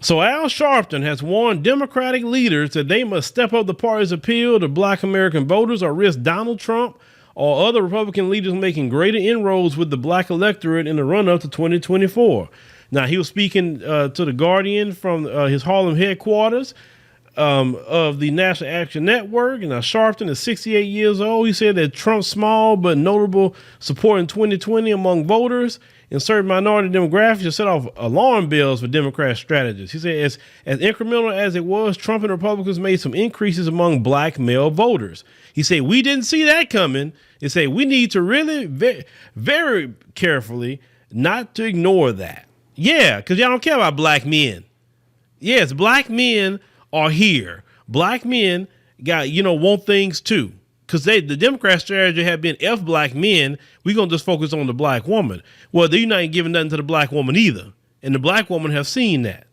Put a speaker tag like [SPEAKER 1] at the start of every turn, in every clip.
[SPEAKER 1] So Al Sharpton has warned Democratic leaders that they must step up the party's appeal to black American voters or risk Donald Trump or other Republican leaders making greater inroads with the black electorate in the run-up to 2024. Now, he was speaking to The Guardian from his Harlem headquarters of the National Action Network. And now Sharpton is 68 years old. He said that Trump's small but notable support in 2020 among voters in certain minority demographics has set off alarm bells for Democrat strategists. He said as incremental as it was, Trump and Republicans made some increases among black male voters. He said, we didn't see that coming. He said, we need to really very carefully not to ignore that. Yeah, because y'all don't care about black men. Yes, black men are here. Black men want things too. Because the Democrat strategy had been F black men, we're going to just focus on the black woman. Well, they're not giving nothing to the black woman either. And the black woman have seen that.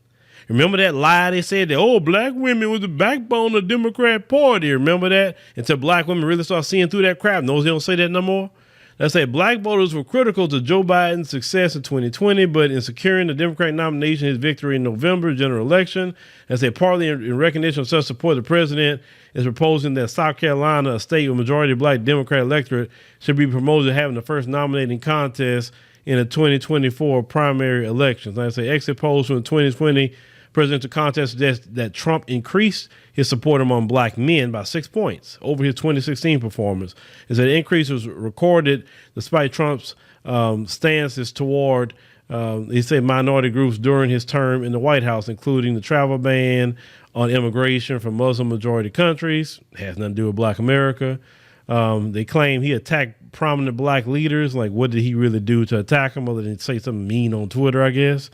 [SPEAKER 1] Remember that lie they said that, black women was the backbone of the Democrat Party. Remember that? Until black women really start seeing through that crap. Notice they don't say that no more. They say black voters were critical to Joe Biden's success in 2020, but in securing the Democratic nomination, his victory in November general election, as they partly in recognition of such support, the president is proposing that South Carolina, a state with majority black Democrat electorate, should be promoted to having the first nominating contest in the 2024 primary elections. Like I say, exit polls from the 2020 presidential contest suggest that Trump increased his support among black men by 6 points over his 2016 performance. Is that increase was recorded despite Trump's stances toward, he said, minority groups during his term in the White House, including the travel ban on immigration from Muslim majority countries. It has nothing to do with black America. They claim he attacked prominent black leaders. Like, what did he really do to attack them other than say something mean on Twitter, I guess?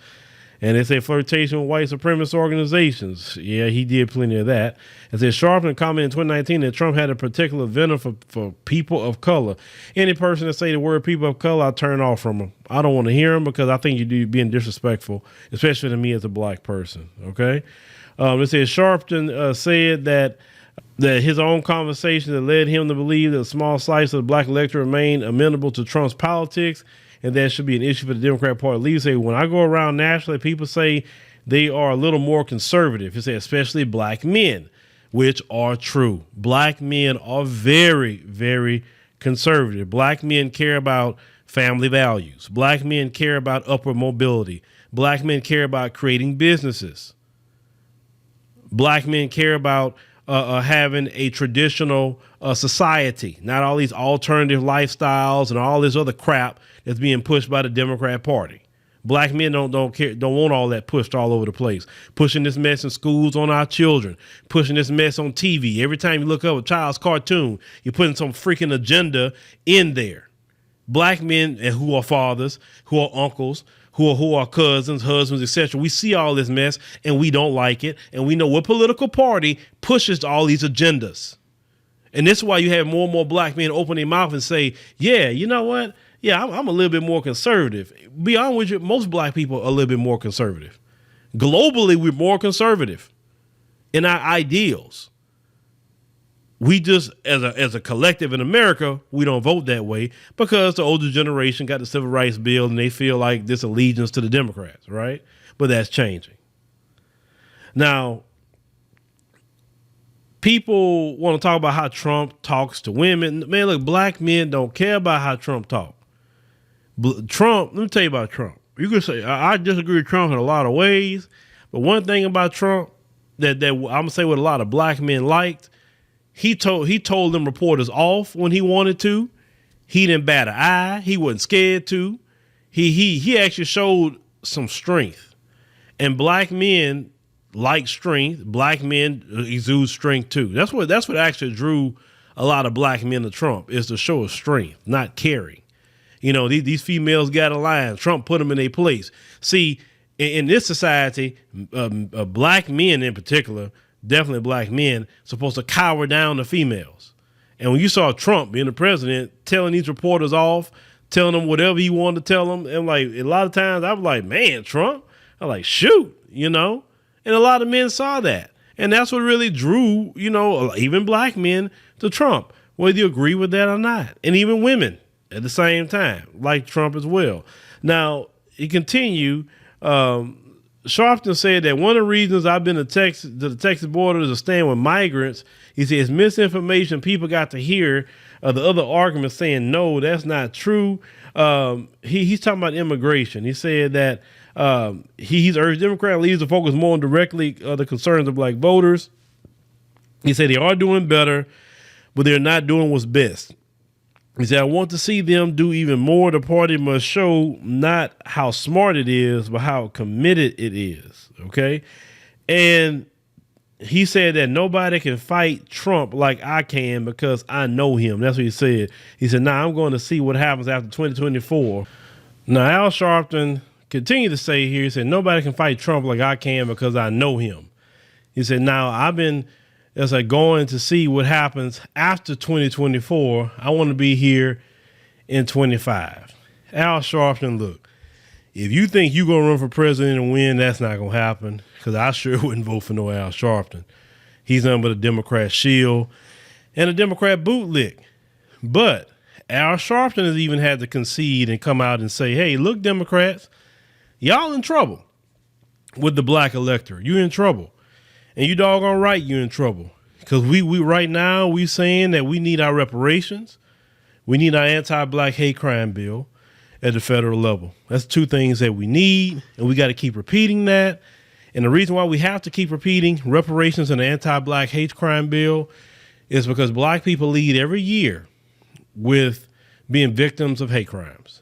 [SPEAKER 1] And they say flirtation with white supremacist organizations. Yeah, he did plenty of that. And said Sharpton commented in 2019 that Trump had a particular venom for people of color. Any person that say the word people of color, I turn off from them. I don't want to hear them because I think you're being disrespectful, especially to me as a black person. Okay. It says Sharpton said that his own conversation that led him to believe that a small slice of the black electorate remained amenable to Trump's politics, and that should be an issue for the Democrat Party leaders. Say, when I go around nationally, people say they are a little more conservative. He said, especially black men, which are true. Black men are very, very conservative. Black men care about family values. Black men care about upward mobility. Black men care about creating businesses. Black men care about having a traditional society, not all these alternative lifestyles and all this other crap that's being pushed by the Democrat Party. Black men don't want all that pushed all over the place, pushing this mess in schools on our children, pushing this mess on TV. Every time you look up a child's cartoon, you're putting some freaking agenda in there. Black men who are fathers, who are uncles, who are cousins, husbands, etc. We see all this mess and we don't like it. And we know what political party pushes all these agendas. And this is why you have more and more black men open their mouth and say, yeah, you know what? Yeah, I'm a little bit more conservative. Be honest with you, most black people are a little bit more conservative. Globally, we're more conservative in our ideals. We just, as a collective in America, we don't vote that way because the older generation got the civil rights bill and they feel like this allegiance to the Democrats, right? But that's changing. Now, people want to talk about how Trump talks to women. Man, look, black men don't care about how Trump talks. Trump, let me tell you about Trump. You could say, I disagree with Trump in a lot of ways, but one thing about Trump that I'm going to say what a lot of black men liked, he told them reporters off when he wanted to. He didn't bat an eye. He wasn't scared to. He actually showed some strength. And black men like strength. Black men exude strength too. That's what actually drew a lot of black men to Trump, is to show of strength, not caring. You know, these females got a line. Trump put them in their place. See, in this society, black men in particular, definitely black men, supposed to cower down the females. And when you saw Trump being the president, telling these reporters off, telling them whatever he wanted to tell them, and like a lot of times I was like, man, Trump, I'm like, shoot, you know. And a lot of men saw that, and that's what really drew, you know, even black men to Trump, whether you agree with that or not, and even women at the same time, like Trump as well. Now, he continued. Sharpton said that one of the reasons I've been to the Texas border is to stand with migrants. He says misinformation. People got to hear the other arguments saying, no, that's not true. He's talking about immigration. He said that he's urged Democrat leaders to focus more on directly the concerns of black voters. He said they are doing better, but they're not doing what's best. He said, I want to see them do even more. The party must show not how smart it is, but how committed it is. Okay. And he said that nobody can fight Trump like I can because I know him. That's what he said. He said, I'm going to see what happens after 2024. Now, Al Sharpton continued to say here, he said, nobody can fight Trump like I can because I know him. He said, now I've been going to see what happens after 2024. I want to be here in 25. Al Sharpton, look, if you think you're going to run for president and win, that's not going to happen, because I sure wouldn't vote for no Al Sharpton. He's nothing but a Democrat shield and a Democrat bootlick. But Al Sharpton has even had to concede and come out and say, hey, look, Democrats, y'all in trouble with the black electorate. You in trouble. And you doggone right you're in trouble, because we right now we saying that we need our reparations. We need our anti-black hate crime bill at the federal level. That's two things that we need, and we got to keep repeating that. And the reason why we have to keep repeating reparations and the anti-black hate crime bill is because black people lead every year with being victims of hate crimes.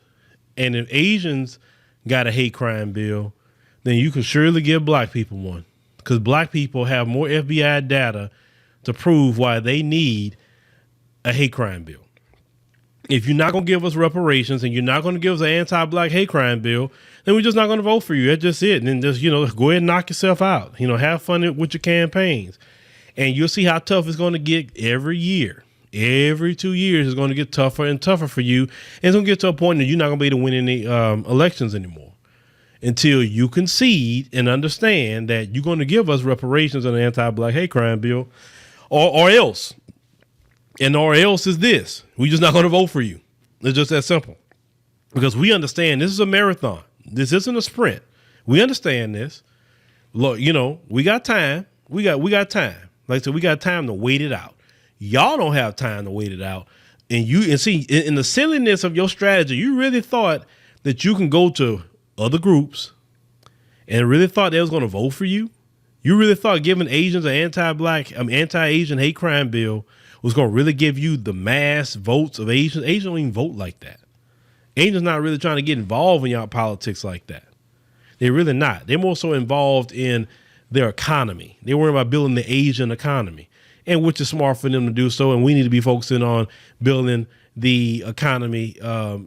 [SPEAKER 1] And if Asians got a hate crime bill, then you can surely give black people one, because black people have more FBI data to prove why they need a hate crime bill. If you're not going to give us reparations and you're not going to give us an anti-black hate crime bill, then we're just not going to vote for you. That's just it. And then just, go ahead and knock yourself out. Have fun with your campaigns. And you'll see how tough it's going to get every year. Every 2 years, it's going to get tougher and tougher for you. And it's going to get to a point that you're not going to be able to win any elections anymore, until you concede and understand that you're going to give us reparations on the anti-black hate crime bill, or else. And or else is this: we're just not going to vote for you. It's just that simple. Because we understand this is a marathon. This isn't a sprint. We understand this. Look, we got time. We got time. Like I said, we got time to wait it out. Y'all don't have time to wait it out. And see, in the silliness of your strategy, you really thought that you can go to other groups and really thought they was going to vote for you. You really thought giving Asians an anti-Asian hate crime bill was going to really give you the mass votes of Asians. Asians don't even vote like that. Asians not really trying to get involved in y'all politics like that. They're really not. They're more so involved in their economy. They're worried about building the Asian economy, and which is smart for them to do so. And we need to be focusing on building the economy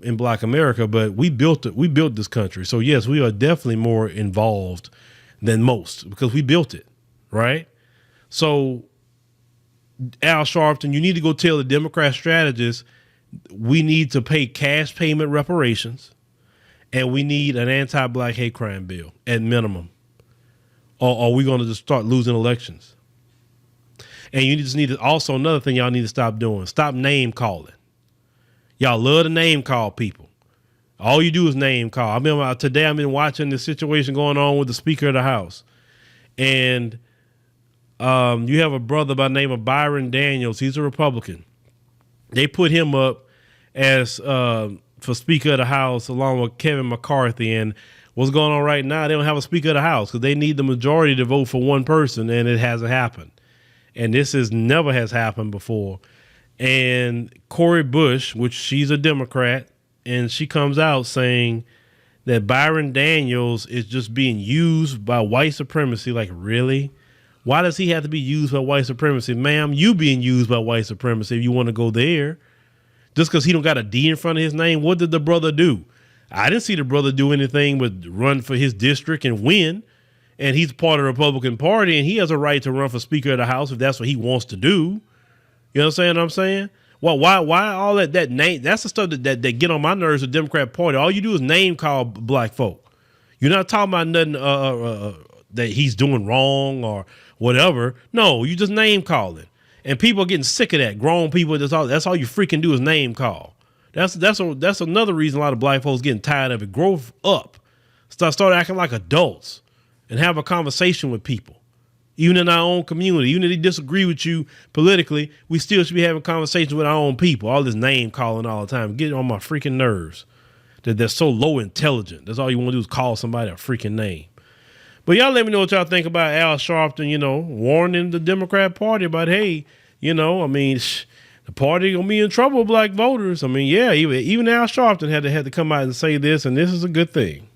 [SPEAKER 1] in Black America. But we built it. We built this country. So yes, we are definitely more involved than most because we built it. Right. So Al Sharpton, you need to go tell the Democrat strategists we need to pay cash payment reparations, and we need an anti-black hate crime bill at minimum, or are we going to just start losing elections? And you just need to also, another thing y'all need to stop doing, stop name calling. Y'all love to name call people. All you do is name call. I mean, today I've been watching the situation going on with the Speaker of the House, and you have a brother by the name of Byron Daniels. He's a Republican. They put him up as for Speaker of the House along with Kevin McCarthy. And what's going on right now, they don't have a Speaker of the House because they need the majority to vote for one person, and it hasn't happened. And this never has happened before. And Cori Bush, which she's a Democrat, and she comes out saying that Byron Daniels is just being used by white supremacy. Like, really? Why does he have to be used by white supremacy? Ma'am, you being used by white supremacy if you want to go there. Just because he don't got a D in front of his name, what did the brother do? I didn't see the brother do anything but run for his district and win. And he's part of the Republican Party, and he has a right to run for Speaker of the House if that's what he wants to do. You understand what I'm saying? Well, why all that name? That's the stuff that get on my nerves with the Democrat Party. All you do is name call black folk. You're not talking about nothing that he's doing wrong or whatever. No, you just name calling. And people are getting sick of that. Grown people, that's all you freaking do is name call. That's another reason a lot of black folks getting tired of it. Grow up. Start acting like adults. and have a conversation with people. Even in our own community, even if they disagree with you politically, we still should be having conversations with our own people. All this name calling all the time, getting on my freaking nerves that they're so low intelligent. That's all you want to do is call somebody a freaking name. But y'all let me know what y'all think about Al Sharpton, warning the Democrat Party about, hey, the party gonna be in trouble with black voters. Even Al Sharpton had to come out and say this, and this is a good thing.